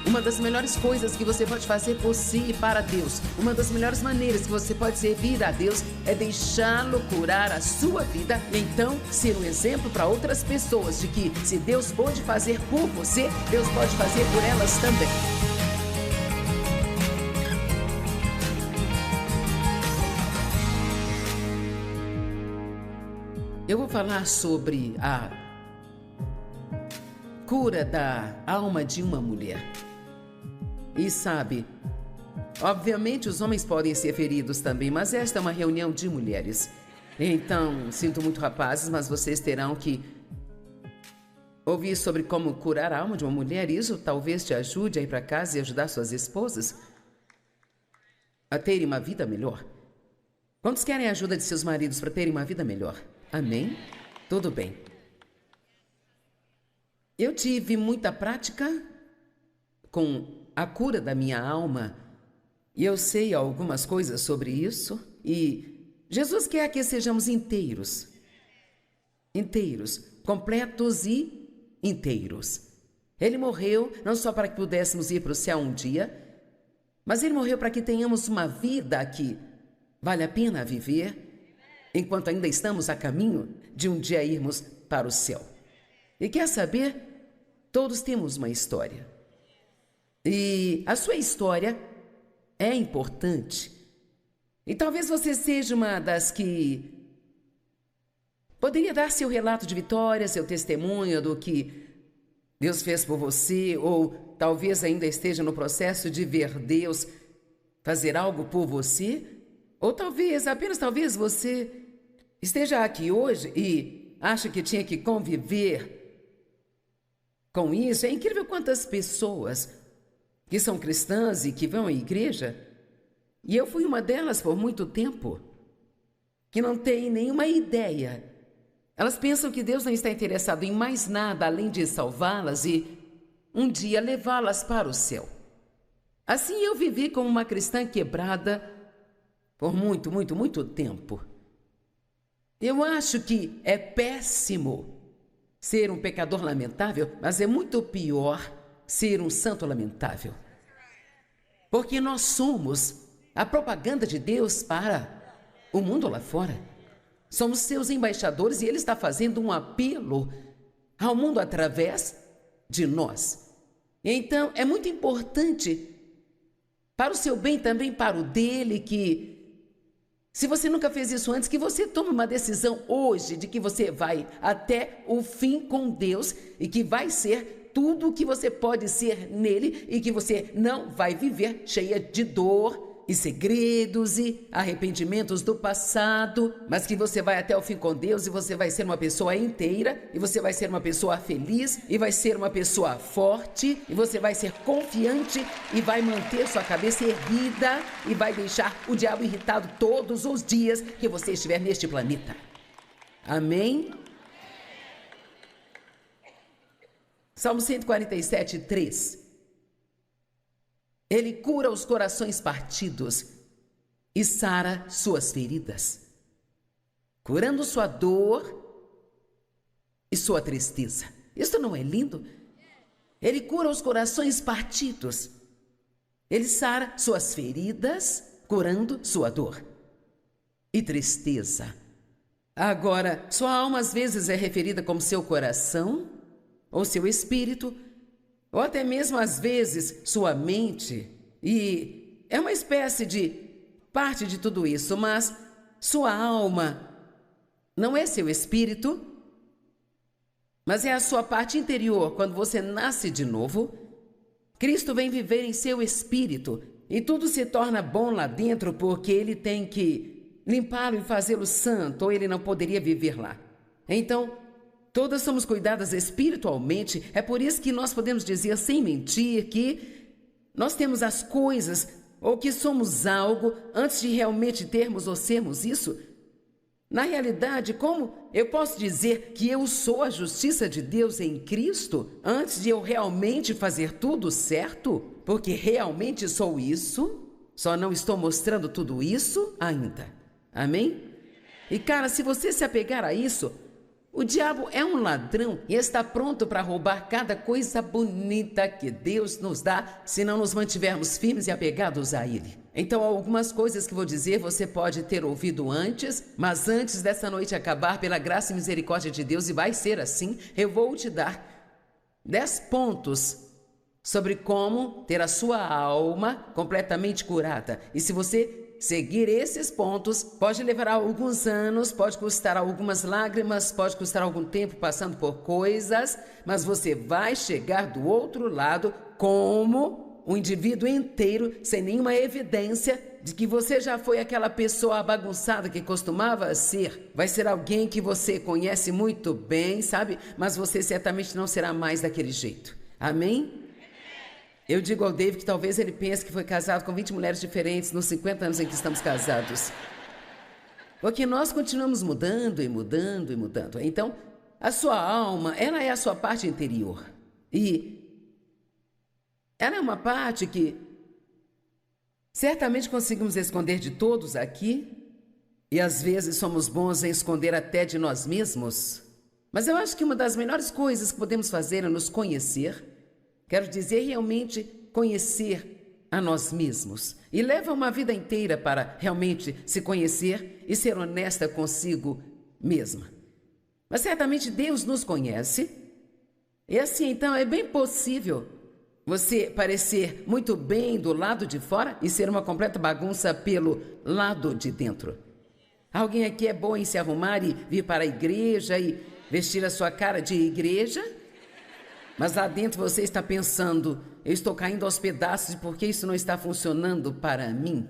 Uma das melhores coisas que você pode fazer por si e para Deus, uma das melhores maneiras que você pode servir a Deus é deixá-lo curar a sua vida e então ser um exemplo para outras pessoas de que se Deus pode fazer por você, Deus pode fazer por elas também. Eu vou falar sobre a cura da alma de uma mulher. E sabe, obviamente os homens podem ser feridos também, mas esta é uma reunião de mulheres. Então, sinto muito, rapazes, mas vocês terão que ouvir sobre como curar a alma de uma mulher. Isso talvez te ajude a ir para casa e ajudar suas esposas a terem uma vida melhor. Quantos querem a ajuda de seus maridos para terem uma vida melhor? Amém? Tudo bem. Eu tive muita prática com a cura da minha alma e eu sei algumas coisas sobre isso e Jesus quer que sejamos inteiros, completos e inteiros. Ele morreu não só para que pudéssemos ir para o céu um dia, mas Ele morreu para que tenhamos uma vida que vale a pena viver enquanto ainda estamos a caminho de um dia irmos para o céu. E quer saber? Todos temos uma história. E a sua história é importante. E talvez você seja uma das que poderia dar seu relato de vitória, seu testemunho do que Deus fez por você, ou talvez ainda esteja no processo de ver Deus fazer algo por você, ou talvez, apenas talvez você esteja aqui hoje e acha que tinha que conviver com isso. É incrível quantas pessoas que são cristãs e que vão à igreja, e eu fui uma delas por muito tempo, que não tem nenhuma ideia. Elas pensam que Deus não está interessado em mais nada além de salvá-las e um dia levá-las para o céu. Assim eu vivi como uma cristã quebrada por muito tempo. Eu acho que é péssimo ser um pecador lamentável, mas é muito pior ser um santo lamentável. Porque nós somos a propaganda de Deus para o mundo lá fora. Somos seus embaixadores e Ele está fazendo um apelo ao mundo através de nós. Então, é muito importante para o seu bem, também para o dele, que se você nunca fez isso antes, que você tome uma decisão hoje de que você vai até o fim com Deus e que vai ser tudo o que você pode ser nele e que você não vai viver cheia de dor e segredos e arrependimentos do passado, mas que você vai até o fim com Deus e você vai ser uma pessoa inteira e você vai ser uma pessoa feliz e vai ser uma pessoa forte e você vai ser confiante e vai manter sua cabeça erguida e vai deixar o diabo irritado todos os dias que você estiver neste planeta. Amém? Salmo 147, 3. Ele cura os corações partidos e sara suas feridas, curando sua dor e sua tristeza. Isso não é lindo? Ele cura os corações partidos. Ele sara suas feridas, curando sua dor e tristeza. Agora, sua alma às vezes é referida como seu coração ou seu espírito, ou até mesmo às vezes sua mente, e é uma espécie de parte de tudo isso, mas sua alma não é seu espírito, mas é a sua parte interior. Quando você nasce de novo, Cristo vem viver em seu espírito e tudo se torna bom lá dentro porque Ele tem que limpá-lo e fazê-lo santo, ou Ele não poderia viver lá. Então, todas somos cuidadas espiritualmente. É por isso que nós podemos dizer sem mentir que nós temos as coisas ou que somos algo antes de realmente termos ou sermos isso. Na realidade, como eu posso dizer que eu sou a justiça de Deus em Cristo antes de eu realmente fazer tudo certo? Porque realmente sou isso, só não estou mostrando tudo isso ainda. Amém? E cara, se você se apegar a isso, O diabo é um ladrão e está pronto para roubar cada coisa bonita que Deus nos dá se não nos mantivermos firmes e apegados a Ele. Então, algumas coisas que vou dizer você pode ter ouvido antes, mas antes dessa noite acabar, pela graça e misericórdia de Deus, e vai ser assim, eu vou te dar 10 pontos sobre como ter a sua alma completamente curada. E se você seguir esses pontos, pode levar alguns anos, pode custar algumas lágrimas, pode custar algum tempo passando por coisas, mas você vai chegar do outro lado como um indivíduo inteiro, sem nenhuma evidência de que você já foi aquela pessoa bagunçada que costumava ser. Vai ser alguém que você conhece muito bem, sabe? Mas você certamente não será mais daquele jeito. Amém? Eu digo ao David que talvez ele pense que foi casado com 20 mulheres diferentes nos 50 anos em que estamos casados. Porque nós continuamos mudando e mudando e mudando. Então, a sua alma, ela é a sua parte interior. E ela é uma parte que certamente conseguimos esconder de todos aqui. E às vezes somos bons em esconder até de nós mesmos. Mas eu acho que uma das melhores coisas que podemos fazer é nos conhecer. Quero dizer, realmente conhecer a nós mesmos. E leva uma vida inteira para realmente se conhecer e ser honesta consigo mesma. Mas certamente Deus nos conhece. E assim, então, é bem possível você parecer muito bem do lado de fora e ser uma completa bagunça pelo lado de dentro. Alguém aqui é bom em se arrumar e vir para a igreja e vestir a sua cara de igreja? Mas lá dentro você está pensando, eu estou caindo aos pedaços porque isso não está funcionando para mim.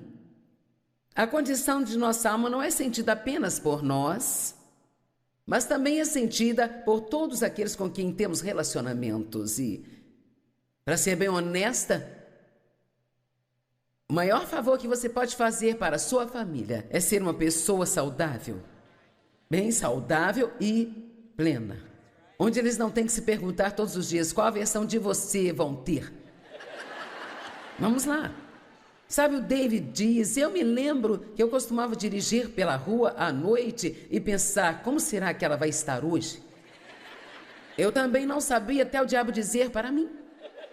A condição de nossa alma não é sentida apenas por nós, mas também é sentida por todos aqueles com quem temos relacionamentos. E, para ser bem honesta, o maior favor que você pode fazer para a sua família é ser uma pessoa saudável, bem saudável e plena. Onde eles não têm que se perguntar todos os dias qual a versão de você vão ter. Vamos lá. Sabe, o David diz, eu me lembro que eu costumava dirigir pela rua à noite e pensar, como será que ela vai estar hoje? Eu também não sabia até o diabo dizer para mim.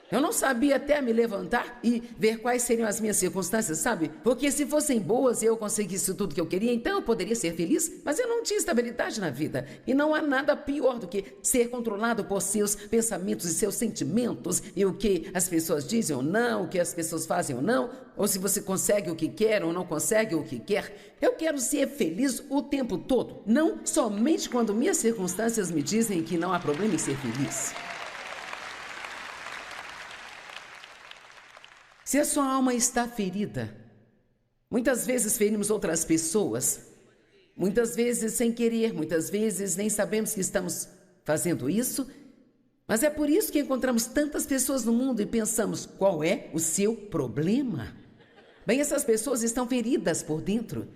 Eu não sabia até me levantar e ver quais seriam as minhas circunstâncias, sabe? Porque se fossem boas e eu conseguisse tudo que eu queria, então eu poderia ser feliz, mas eu não tinha estabilidade na vida. E não há nada pior do que ser controlado por seus pensamentos e seus sentimentos e o que as pessoas dizem ou não, o que as pessoas fazem ou não, ou se você consegue o que quer ou não consegue o que quer. Eu quero ser feliz o tempo todo, não somente quando minhas circunstâncias me dizem que não há problema em ser feliz. Se a sua alma está ferida, muitas vezes ferimos outras pessoas, muitas vezes sem querer, muitas vezes nem sabemos que estamos fazendo isso, mas é por isso que encontramos tantas pessoas no mundo e pensamos, qual é o seu problema? Bem, essas pessoas estão feridas por dentro.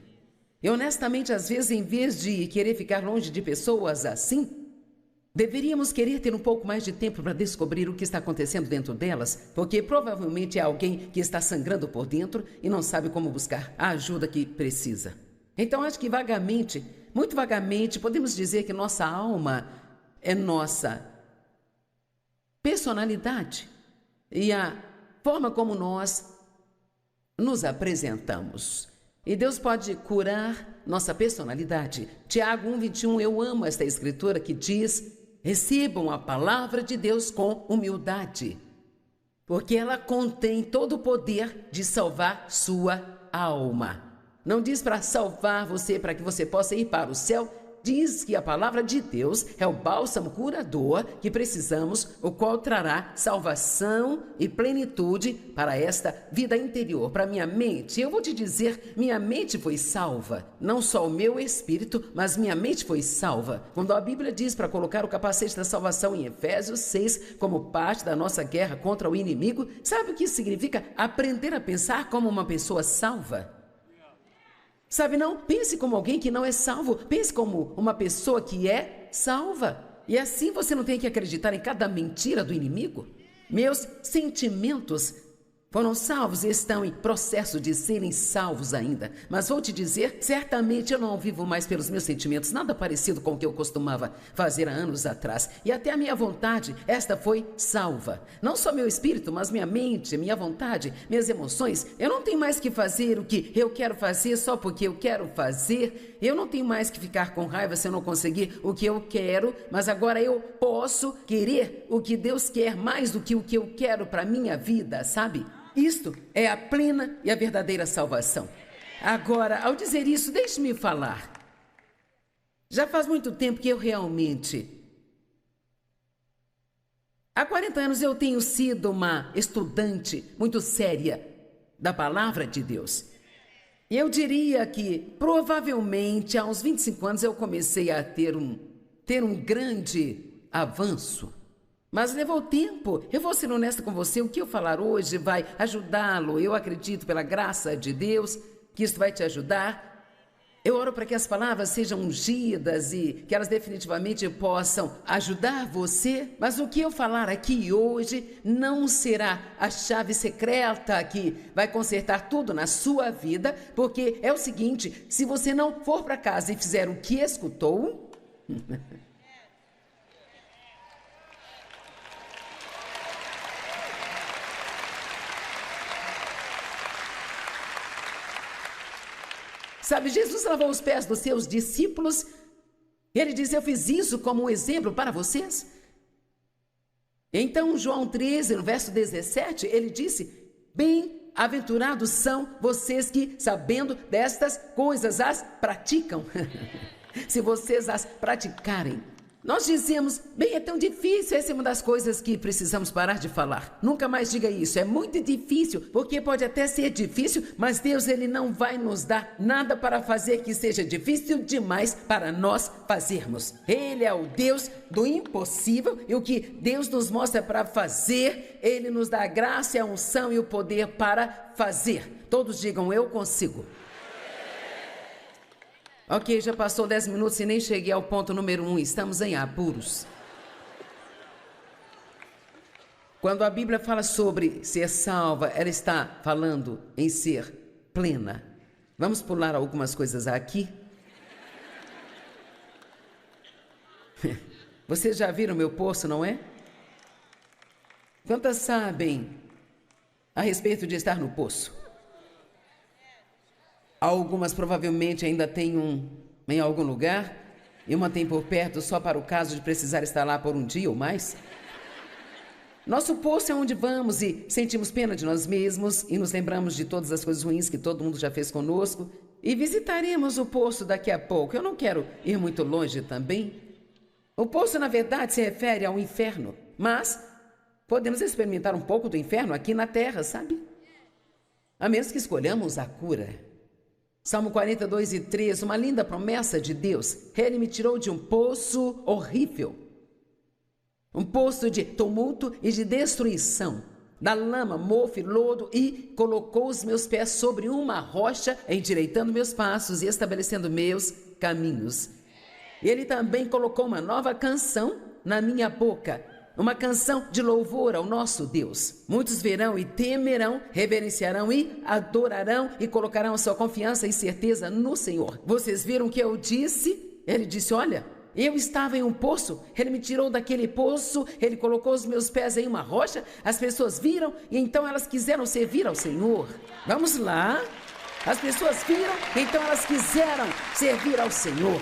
E honestamente, às vezes, em vez de querer ficar longe de pessoas assim, deveríamos querer ter um pouco mais de tempo para descobrir o que está acontecendo dentro delas, porque provavelmente é alguém que está sangrando por dentro e não sabe como buscar a ajuda que precisa. Então, acho que vagamente, muito vagamente, podemos dizer que nossa alma é nossa personalidade e a forma como nós nos apresentamos. E Deus pode curar nossa personalidade. Tiago 1:21, eu amo esta escritura que diz: recebam a palavra de Deus com humildade, porque ela contém todo o poder de salvar sua alma. Não diz para salvar você, para que você possa ir para o céu. Diz que a palavra de Deus é o bálsamo curador que precisamos, o qual trará salvação e plenitude para esta vida interior, para minha mente. Eu vou te dizer, minha mente foi salva, não só o meu espírito, mas minha mente foi salva. Quando a Bíblia diz para colocar o capacete da salvação em Efésios 6, como parte da nossa guerra contra o inimigo, sabe o que significa? Aprender a pensar como uma pessoa salva. Sabe, não pense como alguém que não é salvo, pense como uma pessoa que é salva. E assim você não tem que acreditar em cada mentira do inimigo. Meus sentimentos foram salvos e estão em processo de serem salvos ainda. Mas vou te dizer, certamente eu não vivo mais pelos meus sentimentos, nada parecido com o que eu costumava fazer há anos atrás. E até a minha vontade, esta foi salva. Não só meu espírito, mas minha mente, minha vontade, minhas emoções. Eu não tenho mais que fazer o que eu quero fazer só porque eu quero fazer. Eu não tenho mais que ficar com raiva se eu não conseguir o que eu quero, mas agora eu posso querer o que Deus quer mais do que o que eu quero para minha vida, sabe? Isto é a plena e a verdadeira salvação. Agora, ao dizer isso, deixe-me falar. Já faz muito tempo que eu realmente... Há 40 anos eu tenho sido uma estudante muito séria da palavra de Deus. E eu diria que, provavelmente, há uns 25 anos eu comecei a ter um grande avanço. Mas levou tempo. Eu vou ser honesta com você, o que eu falar hoje vai ajudá-lo. Eu acredito, pela graça de Deus, que isso vai te ajudar. Eu oro para que as palavras sejam ungidas e que elas definitivamente possam ajudar você. Mas o que eu falar aqui hoje não será a chave secreta que vai consertar tudo na sua vida, porque é o seguinte, se você não for para casa e fizer o que escutou... Sabe, Jesus lavou os pés dos seus discípulos. Ele disse, eu fiz isso como um exemplo para vocês. Então, João 13, no verso 17, ele disse, bem-aventurados são vocês que, sabendo destas coisas, as praticam. Se vocês as praticarem. Nós dizemos, bem, é tão difícil, essa é uma das coisas que precisamos parar de falar. Nunca mais diga isso, é muito difícil, porque pode até ser difícil, mas Deus, Ele não vai nos dar nada para fazer que seja difícil demais para nós fazermos. Ele é o Deus do impossível e o que Deus nos mostra para fazer, Ele nos dá a graça, a unção e o poder para fazer. Todos digam, eu consigo. Ok, já passou 10 minutos e nem cheguei ao ponto número 1. Estamos em apuros. Quando a Bíblia fala sobre ser salva, ela está falando em ser plena. Vamos pular algumas coisas aqui. Vocês já viram meu poço, não é? Quantas sabem a respeito de estar no poço? Algumas provavelmente ainda têm em algum lugar, e uma tem por perto só para o caso de precisar estar lá por um dia ou mais. Nosso poço é onde vamos e sentimos pena de nós mesmos e nos lembramos de todas as coisas ruins que todo mundo já fez conosco. E visitaremos o poço daqui a pouco. Eu não quero ir muito longe também. O poço, na verdade, se refere ao inferno, mas podemos experimentar um pouco do inferno aqui na terra, sabe? A menos que escolhamos a cura. Salmo 42:3, uma linda promessa de Deus. Ele me tirou de um poço horrível. Um poço de tumulto e de destruição. Da lama, mofo e lodo e colocou os meus pés sobre uma rocha, endireitando meus passos e estabelecendo meus caminhos. Ele também colocou uma nova canção na minha boca. Uma canção de louvor ao nosso Deus. Muitos verão e temerão, reverenciarão e adorarão e colocarão a sua confiança e certeza no Senhor. Vocês viram o que eu disse? Ele disse, olha, eu estava em um poço, Ele me tirou daquele poço, Ele colocou os meus pés em uma rocha, as pessoas viram e então elas quiseram servir ao Senhor. Vamos lá. As pessoas viram, então elas quiseram servir ao Senhor.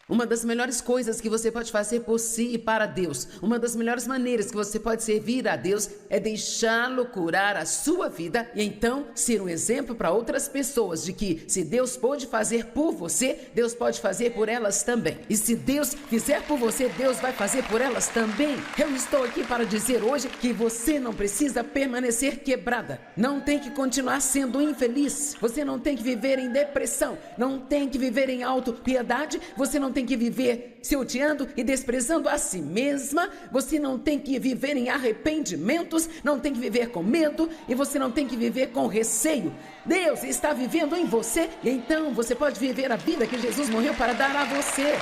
Uma das melhores coisas que você pode fazer por si e para Deus, uma das melhores maneiras que você pode servir a Deus é deixá-lo curar a sua vida e então ser um exemplo para outras pessoas de que se Deus pode fazer por você, Deus pode fazer por elas também. E se Deus fizer por você, Deus vai fazer por elas também. Eu estou aqui para dizer hoje que você não precisa permanecer quebrada, não tem que continuar sendo infeliz, você não tem que viver em depressão, não tem que viver em autopiedade, você não tem que viver se odiando e desprezando a si mesma, você não tem que viver em arrependimentos, não tem que viver com medo e você não tem que viver com receio. Deus está vivendo em você e então você pode viver a vida que Jesus morreu para dar a você.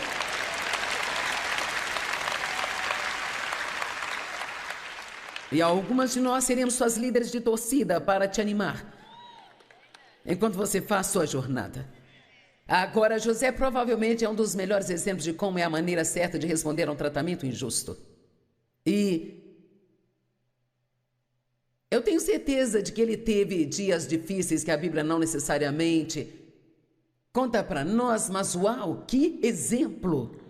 E algumas de nós seremos suas líderes de torcida para te animar enquanto você faz sua jornada. Agora, José provavelmente é um dos melhores exemplos de como é a maneira certa de responder a um tratamento injusto. E eu tenho certeza de que ele teve dias difíceis que a Bíblia não necessariamente conta para nós, mas uau, que exemplo!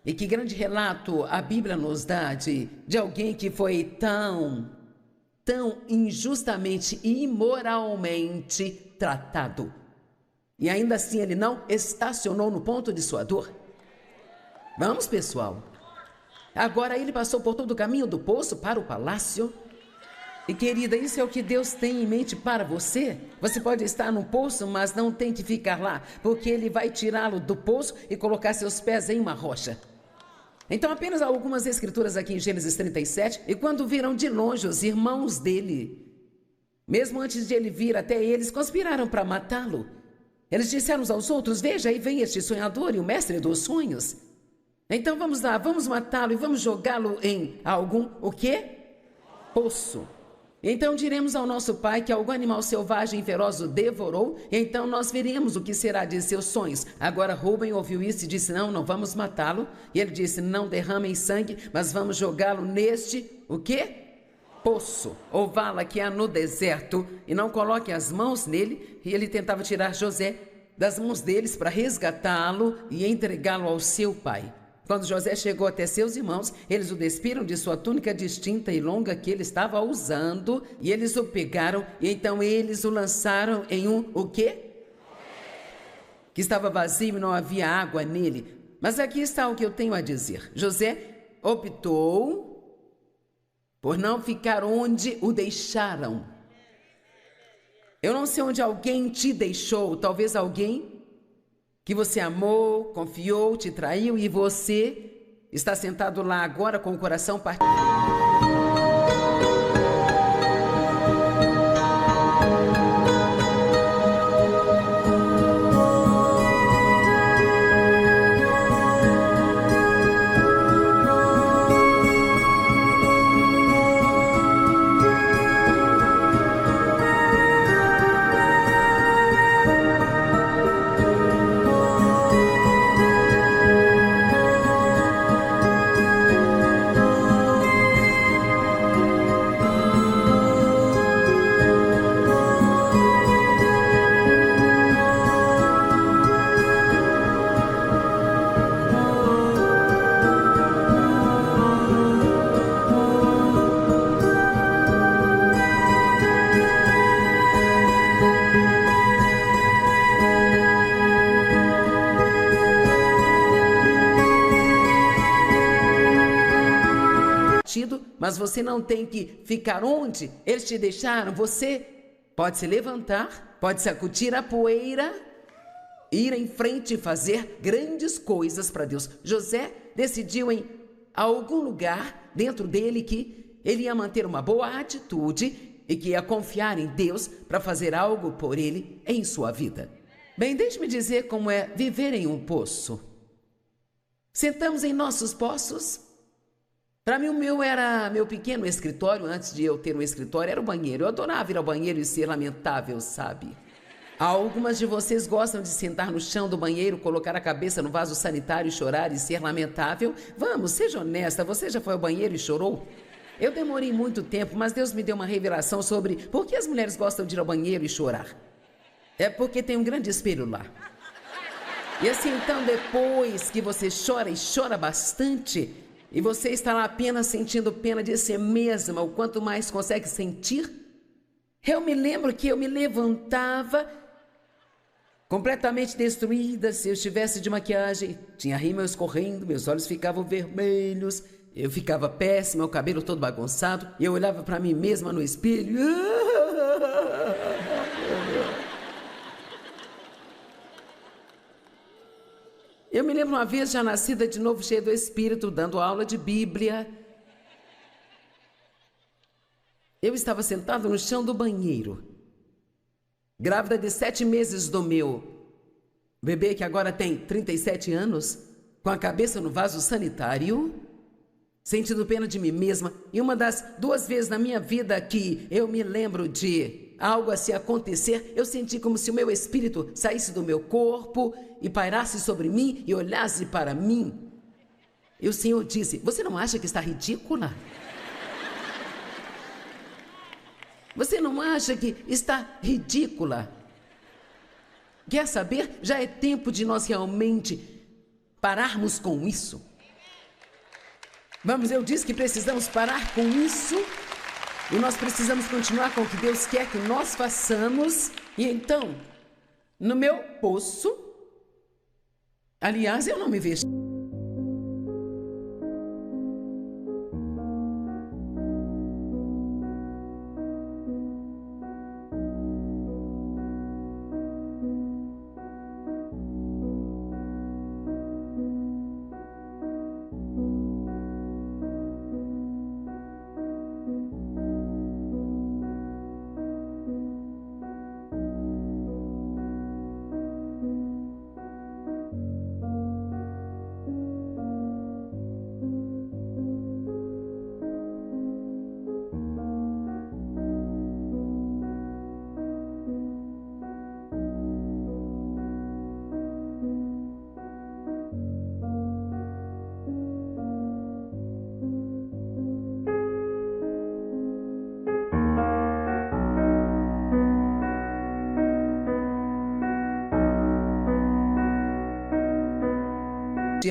E que grande relato a Bíblia nos dá de alguém que foi tão injustamente e imoralmente tratado. E ainda assim ele não estacionou no ponto de sua dor. Vamos, pessoal. Agora ele passou por todo o caminho do poço para o palácio. E querida, isso é o que Deus tem em mente para você. Você pode estar no poço, mas não tem que ficar lá, porque ele vai tirá-lo do poço e colocar seus pés em uma rocha. Então apenas algumas escrituras aqui em Gênesis 37. E quando viram de longe os irmãos dele, mesmo antes de ele vir até eles, conspiraram para matá-lo. Eles disseram uns aos outros: veja, aí vem este sonhador e o mestre dos sonhos. Então vamos lá, vamos matá-lo e vamos jogá-lo em algum, o quê? Poço. Então diremos ao nosso pai que algum animal selvagem e feroz o devorou, e então nós veremos o que será de seus sonhos. Agora Rúben ouviu isso e disse: não vamos matá-lo. E ele disse: não derramem sangue, mas vamos jogá-lo neste, o quê? Poço, ou vala que há no deserto, e não coloque as mãos nele. E ele tentava tirar José das mãos deles para resgatá-lo e entregá-lo ao seu pai. Quando José chegou até seus irmãos, eles o despiram de sua túnica distinta e longa que ele estava usando, e eles o pegaram, e então eles o lançaram em o quê? Que estava vazio e não havia água nele. Mas aqui está o que eu tenho a dizer. José optou por não ficar onde o deixaram. Eu não sei onde alguém te deixou, talvez alguém que você amou, confiou, te traiu, e você está sentado lá agora com o coração partido. Mas você não tem que ficar onde eles te deixaram. Você pode se levantar, pode sacudir a poeira, ir em frente e fazer grandes coisas para Deus. José decidiu em algum lugar dentro dele que ele ia manter uma boa atitude e que ia confiar em Deus para fazer algo por ele em sua vida. Bem, deixe-me dizer como é viver em um poço. Sentamos em nossos poços. Para mim, o meu era meu pequeno escritório. Antes de eu ter um escritório, era o banheiro. Eu adorava ir ao banheiro e ser lamentável, sabe? Algumas de vocês gostam de sentar no chão do banheiro, colocar a cabeça no vaso sanitário, chorar e ser lamentável? Vamos, seja honesta, você já foi ao banheiro e chorou? Eu demorei muito tempo, mas Deus me deu uma revelação sobre por que as mulheres gostam de ir ao banheiro e chorar. É porque tem um grande espelho lá. E assim, então, depois que você chora e chora bastante, e você está lá apenas sentindo pena de si mesma, o quanto mais consegue sentir, eu me lembro que eu me levantava completamente destruída. Se eu estivesse de maquiagem, tinha rímel escorrendo, meus olhos ficavam vermelhos, eu ficava péssima, o cabelo todo bagunçado, e eu olhava para mim mesma no espelho. Eu me lembro uma vez, já nascida de novo, cheia do Espírito, dando aula de Bíblia. Eu estava sentada no chão do banheiro, grávida de 7 meses do meu bebê, que agora tem 37 anos, com a cabeça no vaso sanitário, sentindo pena de mim mesma. E uma das 2 vezes na minha vida que eu me lembro de algo assim acontecer, eu senti como se o meu espírito saísse do meu corpo e pairasse sobre mim e olhasse para mim. E o Senhor disse: você não acha que está ridícula? Você não acha que está ridícula? Quer saber? Já é tempo de nós realmente pararmos com isso. Vamos, eu disse que precisamos parar com isso. E nós precisamos continuar com o que Deus quer que nós façamos. E então, no meu poço, aliás, eu não me vejo.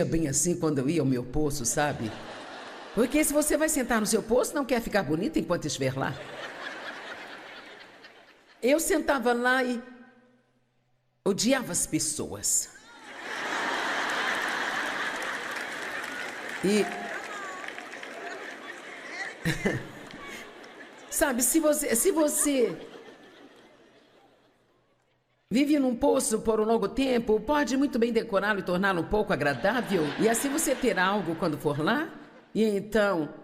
Bem assim quando eu ia ao meu poço, sabe? Porque se você vai sentar no seu poço, não quer ficar bonita enquanto estiver lá. Eu sentava lá e odiava as pessoas. E sabe, se você vive num poço por um longo tempo, pode muito bem decorá-lo e torná-lo um pouco agradável. E assim você terá algo quando for lá. E então,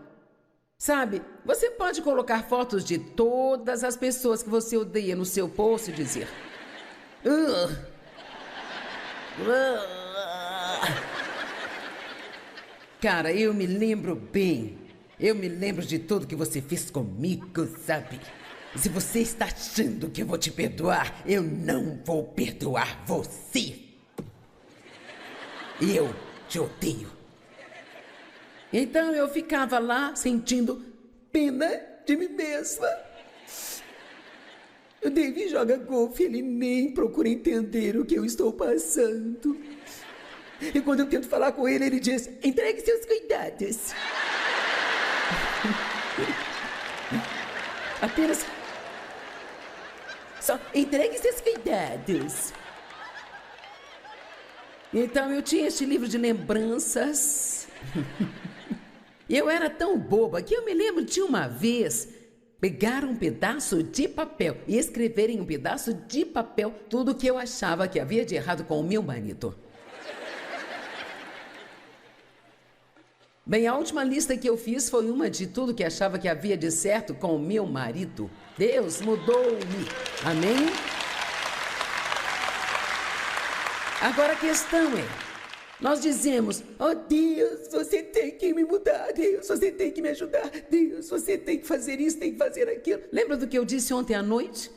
sabe, você pode colocar fotos de todas as pessoas que você odeia no seu poço e dizer: cara, eu me lembro bem. Eu me lembro de tudo que você fez comigo, sabe? Se você está achando que eu vou te perdoar, eu não vou perdoar você. Eu te odeio. Então eu ficava lá sentindo pena de mim mesma. O David joga golfe, ele nem procura entender o que eu estou passando. E quando eu tento falar com ele, ele diz: entregue seus cuidados. Apenas... só entregue seus cuidados. Então eu tinha este livro de lembranças. E eu era tão boba que eu me lembro de uma vez pegar um pedaço de papel e escrever em um pedaço de papel tudo o que eu achava que havia de errado com o meu marido. Bem, a última lista que eu fiz foi uma de tudo que achava que havia de certo com o meu marido. Deus mudou-me. Amém? Agora a questão é, nós dizemos: oh Deus, você tem que me mudar. Deus, você tem que me ajudar. Deus, você tem que fazer isso, tem que fazer aquilo. Lembra do que eu disse ontem à noite?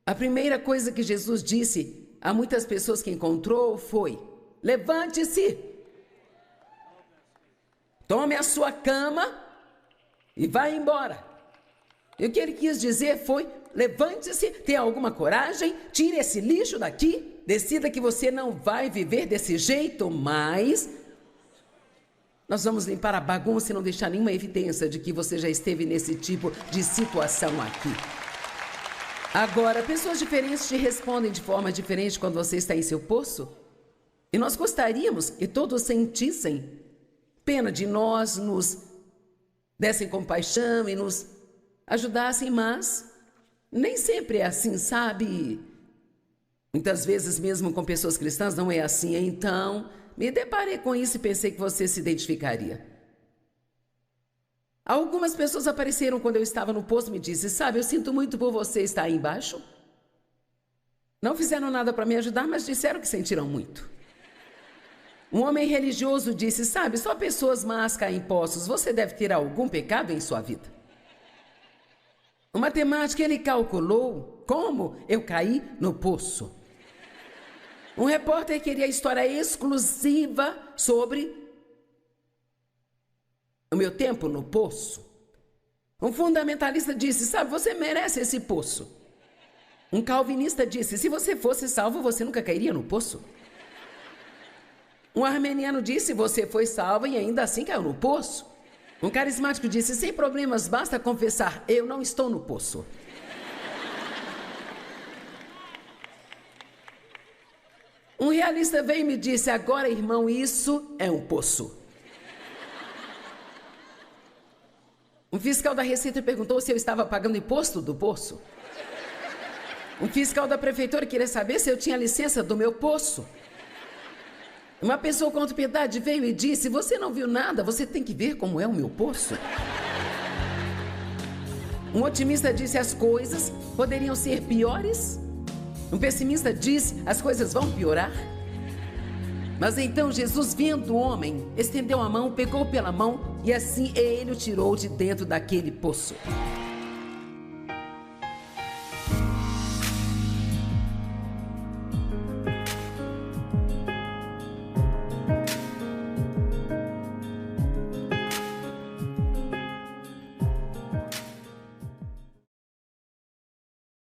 A primeira coisa que Jesus disse a muitas pessoas que encontrou foi: levante-se, tome a sua cama e vá embora. E o que ele quis dizer foi: levante-se, tenha alguma coragem, tire esse lixo daqui, decida que você não vai viver desse jeito mais. Nós vamos limpar a bagunça e não deixar nenhuma evidência de que você já esteve nesse tipo de situação aqui. Agora, pessoas diferentes te respondem de forma diferente quando você está em seu poço. E nós gostaríamos que todos sentissem pena de nós, nos dessem compaixão e nos ajudassem, mas nem sempre é assim, sabe? Muitas vezes, mesmo com pessoas cristãs, não é assim. Então, me deparei com isso e pensei que você se identificaria. Algumas pessoas apareceram quando eu estava no poço e me disseram: sabe, eu sinto muito por você estar aí embaixo. Não fizeram nada para me ajudar, mas disseram que sentiram muito. Um homem religioso disse: sabe, só pessoas más caem em poços. Você deve ter algum pecado em sua vida. O matemático, ele calculou como eu caí no poço. Um repórter queria história exclusiva sobre o meu tempo no poço. Um fundamentalista disse: sabe, você merece esse poço. Um calvinista disse: se você fosse salvo, você nunca cairia no poço. Um armeniano disse: você foi salvo e ainda assim caiu no poço. Um carismático disse: sem problemas, basta confessar, eu não estou no poço. Um realista veio e me disse: agora, irmão, isso é um poço. Um fiscal da Receita perguntou se eu estava pagando imposto do poço. Um fiscal da prefeitura queria saber se eu tinha licença do meu poço. Uma pessoa com autopiedade veio e disse: você não viu nada, você tem que ver como é o meu poço. Um otimista disse: as coisas poderiam ser piores. Um pessimista disse: as coisas vão piorar. Mas então Jesus, vendo o homem, estendeu a mão, pegou pela mão e assim ele o tirou de dentro daquele poço.